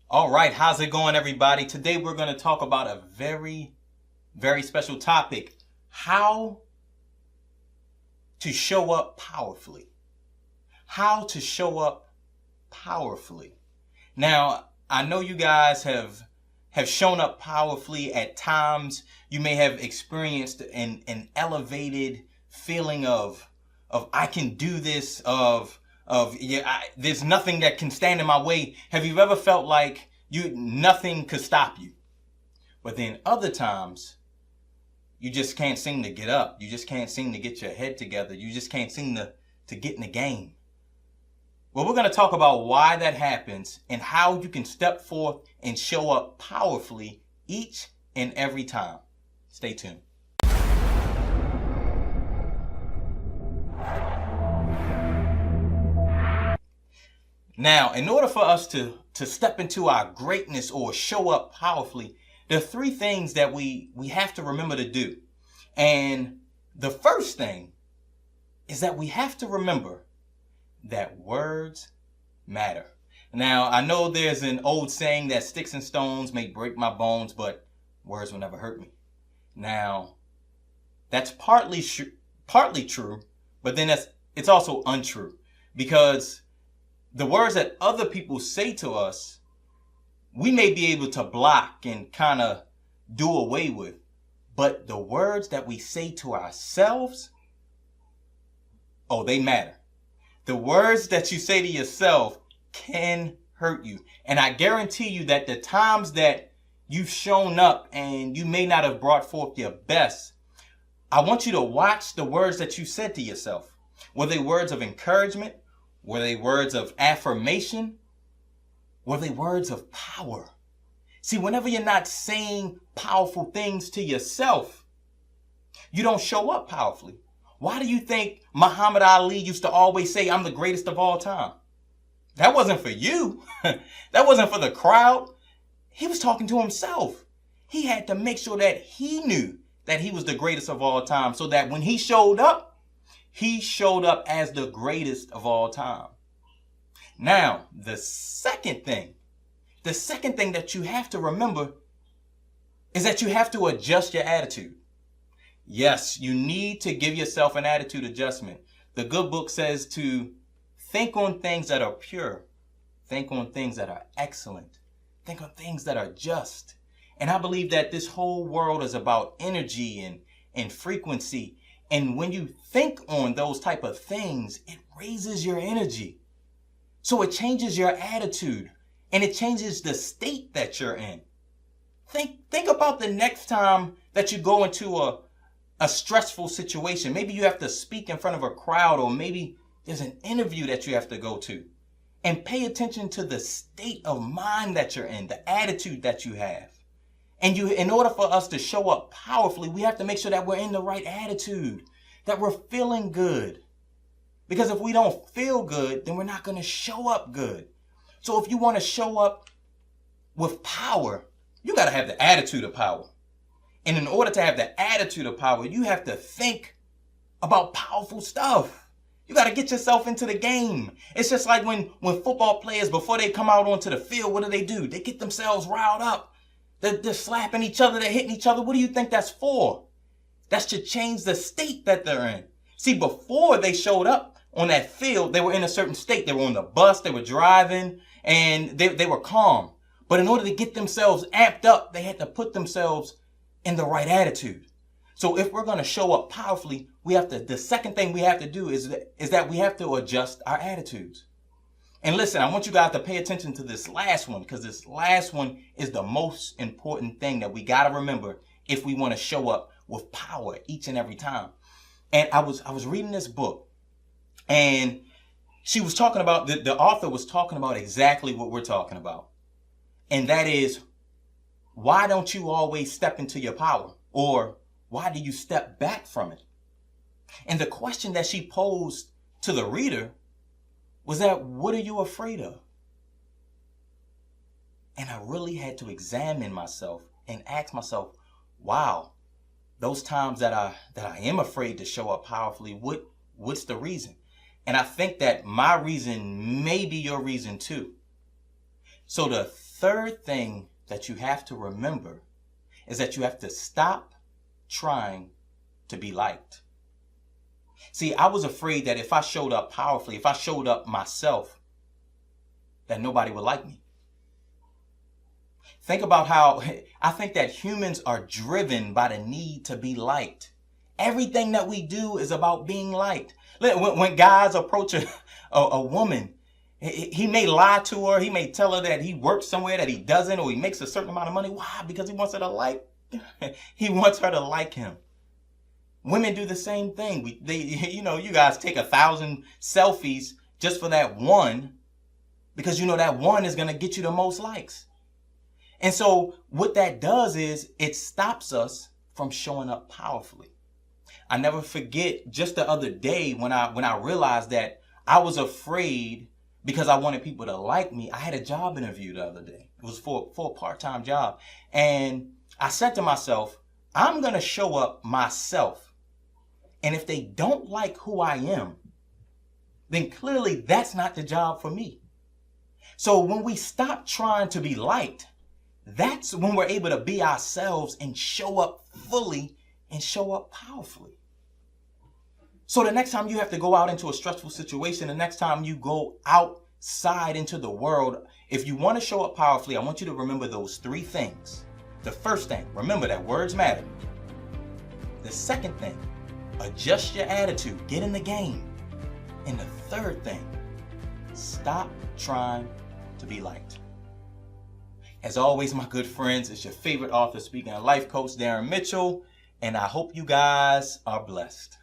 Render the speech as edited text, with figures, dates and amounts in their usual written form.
All right, how's it going, everybody? Today we're going to talk about a very special topic: how to show up powerfully. How to show up powerfully. Now, I know you guys have shown up powerfully at times. You may have experienced an elevated feeling of I can do this, there's nothing that can stand in my way. Have you ever felt like nothing could stop you? But then other times you just can't seem to get up. You just can't seem to get your head together. You just can't seem to get in the game. Well, we're going to talk about why that happens and how you can step forth and show up powerfully each and every time. Stay tuned. Now, in order for us to step into our greatness or show up powerfully, there are three things that we have to remember to do. And the first thing is that we have to remember that words matter. Now, I know there's an old saying that sticks and stones may break my bones, but words will never hurt me. Now, that's partly true, but then it's also untrue, because the words that other people say to us, we may be able to block and kind of do away with. But the words that we say to ourselves, oh, they matter. The words that you say to yourself can hurt you. And I guarantee you that the times that you've shown up and you may not have brought forth your best, I want you to watch the words that you said to yourself. Were they words of encouragement? Were they words of affirmation? Were they words of power? See, whenever you're not saying powerful things to yourself, you don't show up powerfully. Why do you think Muhammad Ali used to always say, "I'm the greatest of all time"? That wasn't for you. That wasn't for the crowd. He was talking to himself. He had to make sure that he knew that he was the greatest of all time, so that when he showed up as the greatest of all time. Now, the second thing that you have to remember is that you have to adjust your attitude. Yes, you need to give yourself an attitude adjustment. The good book says to think on things that are pure, think on things that are excellent, think on things that are just. And I believe that this whole world is about energy and frequency. And when you think on those type of things, it raises your energy. So it changes your attitude and it changes the state that you're in. Think about the next time that you go into a stressful situation. Maybe you have to speak in front of a crowd, or maybe there's an interview that you have to go to. And pay attention to the state of mind that you're in, the attitude that you have. And in order for us to show up powerfully, we have to make sure that we're in the right attitude, that we're feeling good. Because if we don't feel good, then we're not going to show up good. So if you want to show up with power, you got to have the attitude of power. And in order to have the attitude of power, you have to think about powerful stuff. You got to get yourself into the game. It's just like when football players, before they come out onto the field, what do? They get themselves riled up. They're slapping each other. They're hitting each other. What do you think that's for? That's to change the state that they're in. See, before they showed up on that field, they were in a certain state. They were on the bus, they were driving, and they were calm. But in order to get themselves amped up, they had to put themselves in the right attitude. So if we're going to show up powerfully, the second thing we have to do is that we have to adjust our attitudes. And listen, I want you guys to pay attention to this last one, because this last one is the most important thing that we got to remember if we want to show up with power each and every time. And I was reading this book, and she was talking about, the author was talking about exactly what we're talking about. And that is, why don't you always step into your power? Or why do you step back from it? And the question that she posed to the reader was that, what are you afraid of? And I really had to examine myself and ask myself, wow, those times that I am afraid to show up powerfully, what's the reason? And I think that my reason may be your reason too. So the third thing that you have to remember is that you have to stop trying to be liked. See, I was afraid that if I showed up powerfully, if I showed up myself, that nobody would like me. Think about how I think that humans are driven by the need to be liked. Everything that we do is about being liked. When guys approach a woman, he may lie to her. He may tell her that he works somewhere that he doesn't, or he makes a certain amount of money. Why? Because he wants her to like. He wants her to like him. Women do the same thing. You guys take 1,000 selfies just for that one, because you know that one is going to get you the most likes. And so what that does is it stops us from showing up powerfully. I never forget just the other day when I realized that I was afraid because I wanted people to like me. I had a job interview the other day. It was for a part-time job. And I said to myself, I'm going to show up myself. And if they don't like who I am, then clearly that's not the job for me. So when we stop trying to be liked, that's when we're able to be ourselves and show up fully and show up powerfully. So the next time you have to go out into a stressful situation, the next time you go outside into the world, if you want to show up powerfully, I want you to remember those three things. The first thing, remember that words matter. The second thing, adjust your attitude, get in the game. And the third thing, stop trying to be liked. As always, my good friends, it's your favorite author, speaking and life coach, Darren Mitchell, and I hope you guys are blessed.